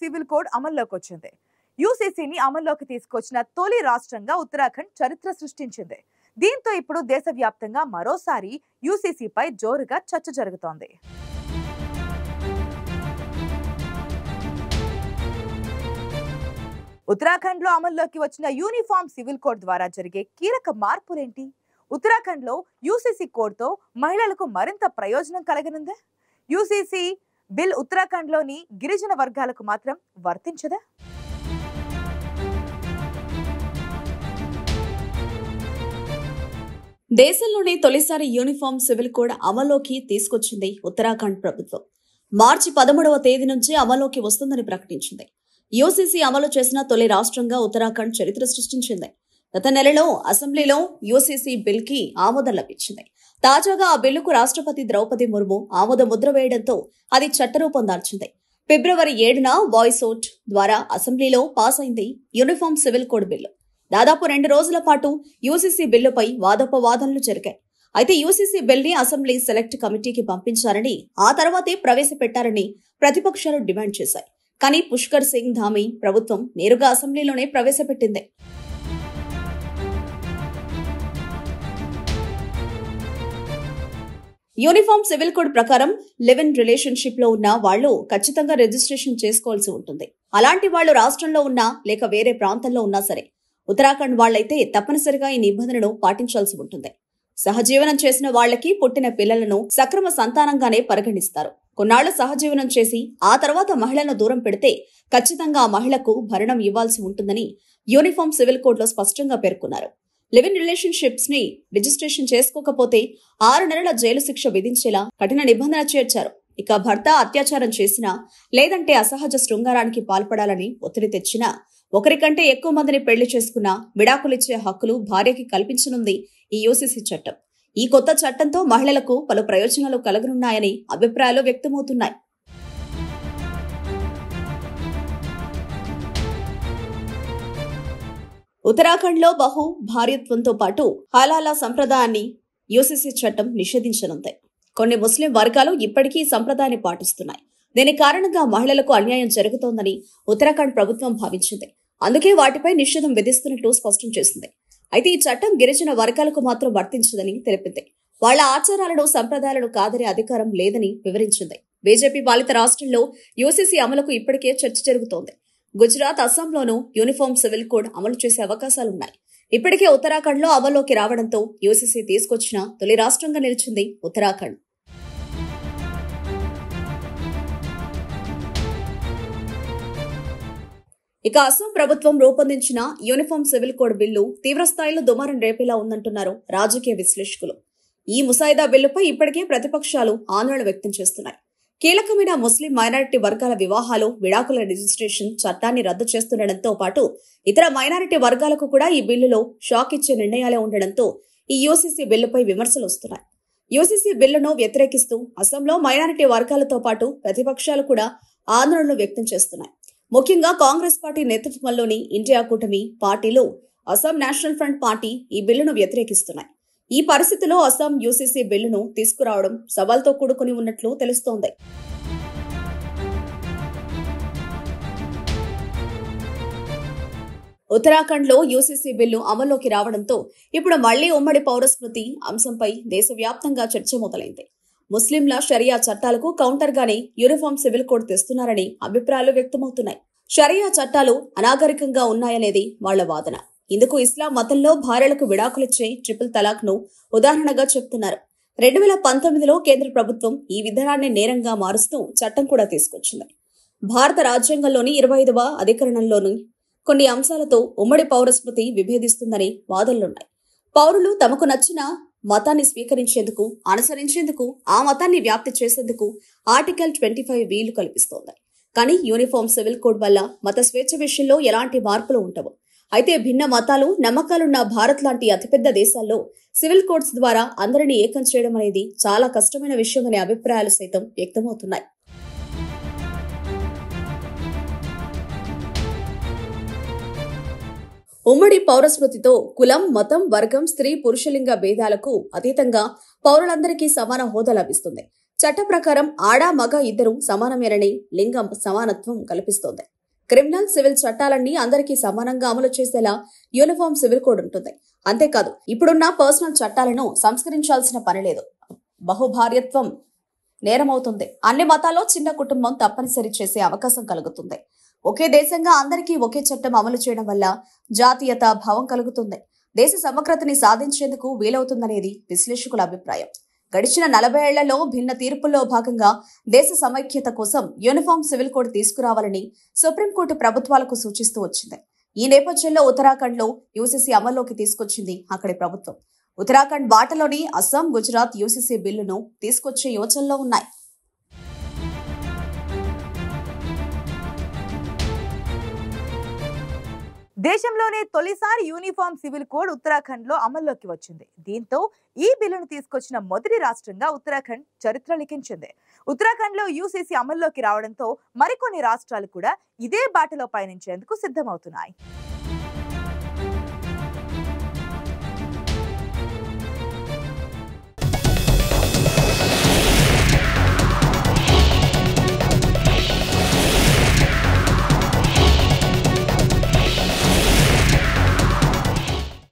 Civil code అమల్లోకి వచ్చింది. యూసీసీని అమల్లోకి తీసుకొచ్చిన తొలి రాష్ట్రంగా ఉత్తరాఖండ్ చరిత్ర సృష్టించింది. దీంతో ఇప్పుడు దేశవ్యాప్తంగా మరోసారి యూసీసీపై జోరుగా చర్చ జరుగుతోంది. ఉత్తరాఖండ్ లో అమల్లోకి వచ్చిన యూనిఫామ్ సివిల్ కోడ్ ద్వారా జరిగే కీలక మార్పులేంటి? ఉత్తరాఖండ్ లో యూసీసీ కోడ్ తో మహిళలకు మరింత ప్రయోజనం కలగనుందా? యూసీసీ బిల్ ఉత్తరాఖండ్ లోని గిరిజన వర్గాలకు మాత్రం వర్తించదా? దేశంలోనే తొలిసారి యూనిఫామ్ సివిల్ కోడ్ అమల్లోకి తీసుకొచ్చింది ఉత్తరాఖండ్ ప్రభుత్వం. మార్చి 13వ తేదీ నుంచి అమల్లోకి వస్తుందని ప్రకటించింది. యూసీసీ అమలు చేసిన తొలి రాష్ట్రంగా ఉత్తరాఖండ్ చరిత్ర సృష్టించింది. గత నెలలో అసెంబ్లీలో యూసీసీ బిల్ కి ఆమోదం లభించింది. తాజాగా ఆ బిల్లుకు రాష్ట్రపతి ద్రౌపది ముర్ము ఆమోద ముద్ర వేయడంతో అది చట్టరూపం దాల్చింది. ఫిబ్రవరి 7న వాయిస్ ఓట్ ద్వారా అసెంబ్లీలో పాస్ అయింది యూనిఫామ్ సివిల్ కోడ్ బిల్లు. దాదాపు 2 రోజుల పాటు యూసీసీ బిల్లుపై వాదోపవాదనలు జరిగాయి. అయితే యూసీసీ బిల్ ని అసెంబ్లీ సెలెక్ట్ కమిటీకి పంపించారని, ఆ తర్వాతే ప్రవేశపెట్టారని ప్రతిపక్షాలు డిమాండ్ చేశాయి. కానీ పుష్కర్ సింగ్ ధామీ ప్రభుత్వం నేరుగా అసెంబ్లీలోనే ప్రవేశపెట్టింది. యూనిఫామ్ సివిల్ కోడ్ ప్రకారం లివ్ ఇన్ రిలేషన్షిప్ లో ఉన్న వాళ్లు ఖచ్చితంగా రిజిస్ట్రేషన్ చేసుకోవాల్సి ఉంటుంది. అలాంటి వాళ్లు రాష్ట్రంలో ఉన్నా లేక వేరే ప్రాంతంలో ఉన్నా సరే, ఉత్తరాఖండ్ వాళ్లైతే తప్పనిసరిగా ఈ నిబంధనను పాటించాల్సి ఉంటుంది. సహజీవనం చేసిన వాళ్లకి పుట్టిన పిల్లలను సక్రమ సంతానంగానే పరిగణిస్తారు. కొన్నాళ్లు సహజీవనం చేసి ఆ తర్వాత మహిళలను దూరం పెడితే ఖచ్చితంగా ఆ మహిళకు భరణం ఇవ్వాల్సి ఉంటుందని యూనిఫామ్ సివిల్ కోడ్ లో స్పష్టంగా పేర్కొన్నారు. లివ్ ఇన్ రిలేషన్షిప్స్ ని రిజిస్ట్రేషన్ చేసుకోకపోతే 6 నెలల జైలు శిక్ష విధించేలా కఠిన నిబంధన చేర్చారు. ఇక భర్త అత్యాచారం చేసినా లేదంటే అసహజ శృంగారానికి పాల్పడాలని ఒత్తిడి తెచ్చినా, ఒకరికంటే ఎక్కువ మందిని పెళ్లి చేసుకున్నా విడాకులిచ్చే హక్కులు భార్యకి కల్పించనుంది ఈ యూసీసీ చట్టం. ఈ కొత్త చట్టంతో మహిళలకు పలు ప్రయోజనాలు కలగనున్నాయని అభిప్రాయాలు వ్యక్తమవుతున్నాయి. ఉత్తరాఖండ్ లో బహు భార్యత్వంతో పాటు హలాలా సంప్రదాయాన్ని యూసీసీ చట్టం నిషేధించనుంది. కొన్ని ముస్లిం వర్గాలు ఇప్పటికీ ఈ సంప్రదాయాన్ని పాటిస్తున్నాయి. దీని కారణంగా మహిళలకు అన్యాయం జరుగుతోందని ఉత్తరాఖండ్ ప్రభుత్వం భావించింది. అందుకే వాటిపై నిషేధం విధిస్తున్నట్లు స్పష్టం చేసింది. అయితే ఈ చట్టం గిరిజన వర్గాలకు మాత్రం వర్తించదని తెలిపింది. వాళ్ల ఆచారాలను సంప్రదాయాలను కాదనే అధికారం లేదని వివరించింది. బీజేపీ పాలిత రాష్ట్రంలో యూసీసీ అమలుకు ఇప్పటికే చర్చ జరుగుతోంది. గుజరాత్, అస్సాంలోనూ యూనిఫామ్ సివిల్ కోడ్ అమలు చేసే అవకాశాలున్నాయి. ఇప్పటికే ఉత్తరాఖండ్ లో అమల్లోకి రావడంతో యూసీసీ తీసుకొచ్చిన తొలి రాష్ట్రంగా నిలిచింది ఉత్తరాఖండ్. ఇక అస్సాం ప్రభుత్వం రూపొందించిన యూనిఫామ్ సివిల్ కోడ్ బిల్లు తీవ్రస్థాయిలో దుమారం రేపేలా ఉందంటున్నారు రాజకీయ విశ్లేషకులు. ఈ ముసాయిదా బిల్లుపై ఇప్పటికే ప్రతిపక్షాలు ఆందోళన వ్యక్తం చేస్తున్నాయి. కీలకమైన ముస్లిం మైనారిటీ వర్గాల వివాహాలు, విడాకుల రిజిస్ట్రేషన్ చట్టాన్ని రద్దు చేస్తుండటంతో పాటు ఇతర మైనారిటీ వర్గాలకు కూడా ఈ బిల్లులో షాక్ ఇచ్చే నిర్ణయాలే ఉండడంతో ఈ యూసీసీ బిల్లుపై విమర్శలు వస్తున్నాయి. యూసీసీ బిల్లును వ్యతిరేకిస్తూ అస్సాంలో మైనారిటీ వర్గాలతో పాటు ప్రతిపక్షాలు కూడా ఆందోళనలు వ్యక్తం చేస్తున్నాయి. ముఖ్యంగా కాంగ్రెస్ పార్టీ నేతృత్వంలోని ఇండియా కూటమి పార్టీలు, అస్సాం నేషనల్ ఫ్రంట్ పార్టీ ఈ బిల్లును వ్యతిరేకిస్తున్నాయి. ఈ పరిస్థితిలో అస్సాం యూసీసీ బిల్లును తీసుకురావడం సవాల్తో కూడుకుని ఉన్నట్లు తెలుస్తోంది. ఉత్తరాఖండ్ లో యూసీసీ బిల్లు అమల్లోకి రావడంతో ఇప్పుడు మళ్లీ ఉమ్మడి పౌరస్మృతి అంశంపై దేశవ్యాప్తంగా చర్చ మొదలైంది. ముస్లింల షరియా చట్టాలకు కౌంటర్ గానే యూనిఫామ్ సివిల్ కోడ్ తెస్తున్నారని అభిప్రాయాలు వ్యక్తమవుతున్నాయి. షరియా చట్టాలు అనాగరికంగా ఉన్నాయనేది వాళ్ల వాదన. ఇందుకు ఇస్లాం మతంలో భార్యలకు విడాకులిచ్చే ట్రిపుల్ తలాక్ ను ఉదాహరణగా చెప్తున్నారు. 2019లో కేంద్ర ప్రభుత్వం ఈ విధానాన్ని నేరంగా మారుస్తూ చట్టం కూడా తీసుకొచ్చింది. భారత రాజ్యాంగంలోని 25వ అధికరణంలోని కొన్ని అంశాలతో ఉమ్మడి పౌరస్మృతి విభేదిస్తుందని వాదనలున్నాయి. పౌరులు తమకు నచ్చిన మతాన్ని స్వీకరించేందుకు, అనుసరించేందుకు, ఆ మతాన్ని వ్యాప్తి చేసేందుకు ఆర్టికల్ 25 వీలు కల్పిస్తోంది. కానీ యూనిఫామ్ సివిల్ కోడ్ వల్ల మత స్వేచ్ఛ విషయంలో ఎలాంటి మార్పులు ఉండవు. అయితే భిన్న మతాలు, నమ్మకాలున్న భారత్ లాంటి అతిపెద్ద దేశాల్లో సివిల్ కోడ్స్ ద్వారా అందరినీ ఏకం చేయడం అనేది చాలా కష్టమైన విషయమనే అభిప్రాయాలు సైతం వ్యక్తమవుతున్నాయి. ఉమ్మడి పౌరస్మృతితో కులం, మతం, వర్గం, స్త్రీ, పురుషలింగ భేదాలకు అతీతంగా పౌరులందరికీ సమాన హోదా లభిస్తుంది. చట్ట ప్రకారం ఆడ, మగ ఇద్దరు సమానమేనని లింగ సమానత్వం కల్పిస్తోంది. క్రిమినల్, సివిల్ చట్టాలన్నీ అందరికీ సమానంగా అమలు చేసేలా యూనిఫామ్ సివిల్ కోడ్ ఉంటుంది. అంతేకాదు, ఇప్పుడున్న పర్సనల్ చట్టాలను సంస్కరించాల్సిన పని లేదు. బహుభార్యత్వం నేరమవుతుంది. అన్ని మతాల్లో చిన్న కుటుంబం తప్పనిసరి చేసే అవకాశం కలుగుతుంది. ఒకే దేశంగా అందరికీ ఒకే చట్టం అమలు చేయడం వల్ల జాతీయత భావం కలుగుతుంది. దేశ సమగ్రతని సాధించేందుకు వీలవుతుందనేది విశ్లేషకుల అభిప్రాయం. గడిచిన 40 ఏళ్లలో భిన్న తీర్పుల్లో భాగంగా దేశ సమైక్యత కోసం యూనిఫామ్ సివిల్ కోడ్ తీసుకురావాలని సుప్రీంకోర్టు ప్రభుత్వాలకు సూచిస్తూ వచ్చింది. ఈ నేపథ్యంలో ఉత్తరాఖండ్లో యూసీసీ అమల్లోకి తీసుకొచ్చింది అక్కడి ప్రభుత్వం. ఉత్తరాఖండ్ బాటలోని అస్సాం, గుజరాత్ యూసీసీ బిల్లును తీసుకొచ్చే యోచనలో ఉన్నాయి. దేశంలోనే తొలిసారి యూనిఫామ్ సివిల్ కోడ్ ఉత్తరాఖండ్ లో అమల్లోకి వచ్చింది. దీంతో ఈ బిల్లును తీసుకొచ్చిన మొదటి రాష్ట్రంగా ఉత్తరాఖండ్ చరిత్ర లిఖించింది. ఉత్తరాఖండ్ లో యూసీసీ అమల్లోకి రావడంతో మరికొన్ని రాష్ట్రాలు కూడా ఇదే బాటలో పయనించేందుకు సిద్ధమవుతున్నాయి.